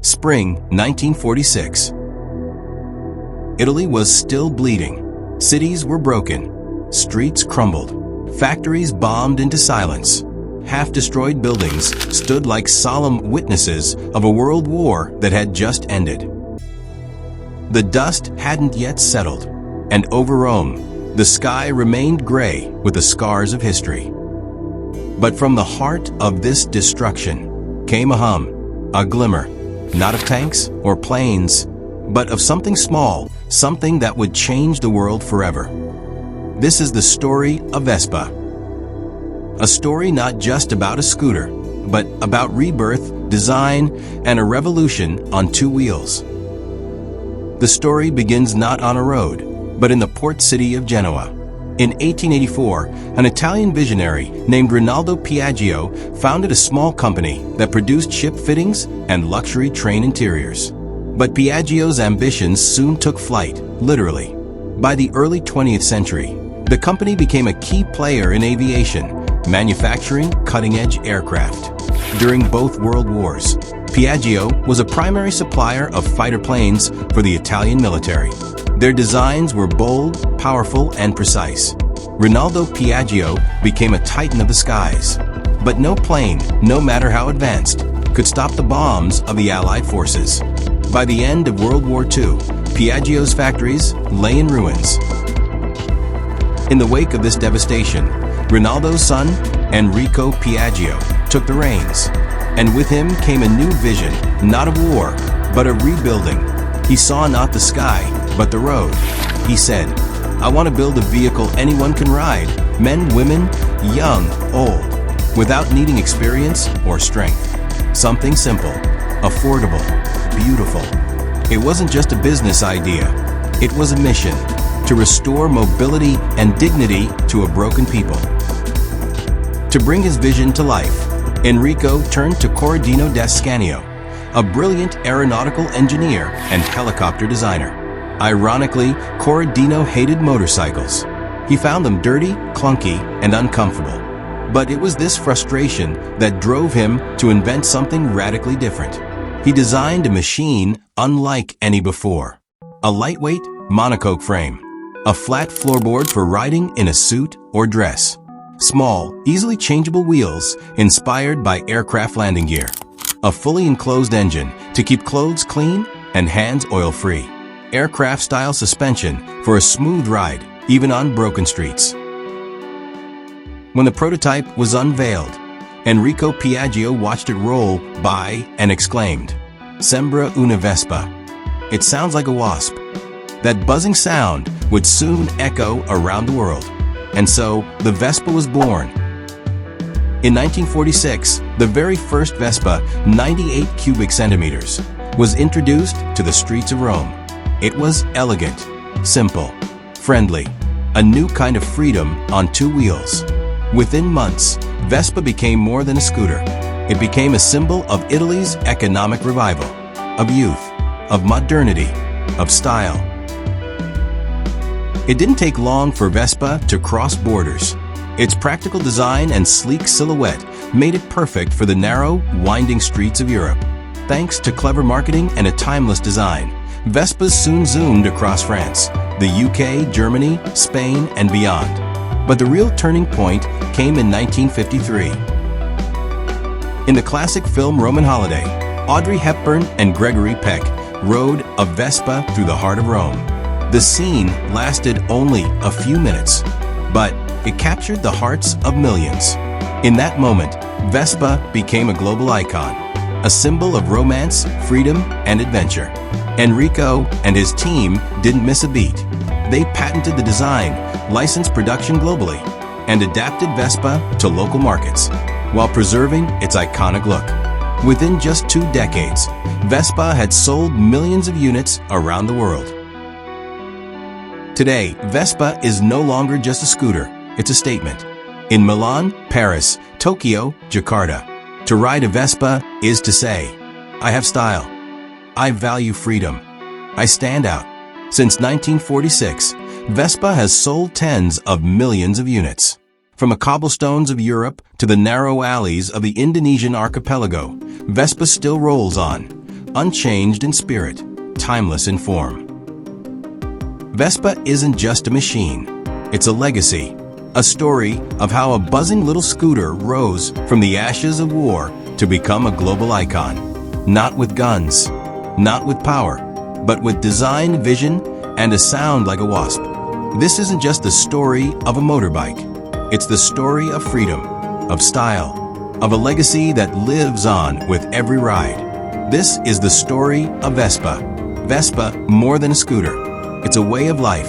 Spring 1946. Italy was still bleeding. Cities were broken. Streets crumbled. Factories bombed into silence. Half-destroyed buildings stood like solemn witnesses of a world war that had just ended. The dust hadn't yet settled, and over Rome, the sky remained gray with the scars of history. But from the heart of this destruction came a hum, a glimmer, not of tanks or planes, but of something small, something that would change the world forever. This is the story of Vespa. A story not just about a scooter, but about rebirth, design, and a revolution on two wheels. The story begins not on a road, but in the port city of Genoa. In 1884, an Italian visionary named Rinaldo Piaggio founded a small company that produced ship fittings and luxury train interiors. But Piaggio's ambitions soon took flight, literally. By the early 20th century, the company became a key player in aviation, manufacturing cutting-edge aircraft. During both world wars, Piaggio was a primary supplier of fighter planes for the Italian military. Their designs were bold, powerful, and precise. Rinaldo Piaggio became a titan of the skies. But no plane, no matter how advanced, could stop the bombs of the Allied forces. By the end of World War II, Piaggio's factories lay in ruins. In the wake of this devastation, Rinaldo's son, Enrico Piaggio, took the reins. And with him came a new vision, not of war, but of rebuilding. He saw not the sky, but the road. He said, "I want to build a vehicle anyone can ride, men, women, young, old, without needing experience or strength. Something simple, affordable, beautiful." It wasn't just a business idea. It was a mission to restore mobility and dignity to a broken people. To bring his vision to life, Enrico turned to Corradino Dascanio, a brilliant aeronautical engineer and helicopter designer. Ironically, Corradino hated motorcycles. He found them dirty, clunky, and uncomfortable. But it was this frustration that drove him to invent something radically different. He designed a machine unlike any before. A lightweight monocoque frame. A flat floorboard for riding in a suit or dress. Small, easily changeable wheels inspired by aircraft landing gear. A fully enclosed engine to keep clothes clean and hands oil-free. Aircraft-style suspension for a smooth ride, even on broken streets. When the prototype was unveiled, Enrico Piaggio watched it roll by and exclaimed, "Sembra una Vespa." It sounds like a wasp. That buzzing sound would soon echo around the world. And so, the Vespa was born. In 1946, the very first Vespa, 98 cubic centimeters, was introduced to the streets of Rome. It was elegant, simple, friendly, a new kind of freedom on two wheels. Within months, Vespa became more than a scooter. It became a symbol of Italy's economic revival, of youth, of modernity, of style. It didn't take long for Vespa to cross borders. Its practical design and sleek silhouette made it perfect for the narrow, winding streets of Europe. Thanks to clever marketing and a timeless design, Vespas soon zoomed across France, the UK, Germany, Spain, and beyond. But the real turning point came in 1953. In the classic film Roman Holiday, Audrey Hepburn and Gregory Peck rode a Vespa through the heart of Rome. The scene lasted only a few minutes, but it captured the hearts of millions. In that moment, Vespa became a global icon, a symbol of romance, freedom, and adventure. Enrico and his team didn't miss a beat. They patented the design, licensed production globally, and adapted Vespa to local markets, while preserving its iconic look. Within just 2 decades, Vespa had sold millions of units around the world. Today, Vespa is no longer just a scooter, it's a statement. In Milan, Paris, Tokyo, Jakarta, to ride a Vespa is to say, "I have style. I value freedom. I stand out." Since 1946, Vespa has sold tens of millions of units. From the cobblestones of Europe to the narrow alleys of the Indonesian archipelago, Vespa still rolls on, unchanged in spirit, timeless in form. Vespa isn't just a machine. It's a legacy, a story of how a buzzing little scooter rose from the ashes of war to become a global icon. Not with guns, not with power, but with design, vision, and a sound like a wasp. This isn't just the story of a motorbike. It's the story of freedom, of style, of a legacy that lives on with every ride. This is the story of Vespa. Vespa, more than a scooter. It's a way of life,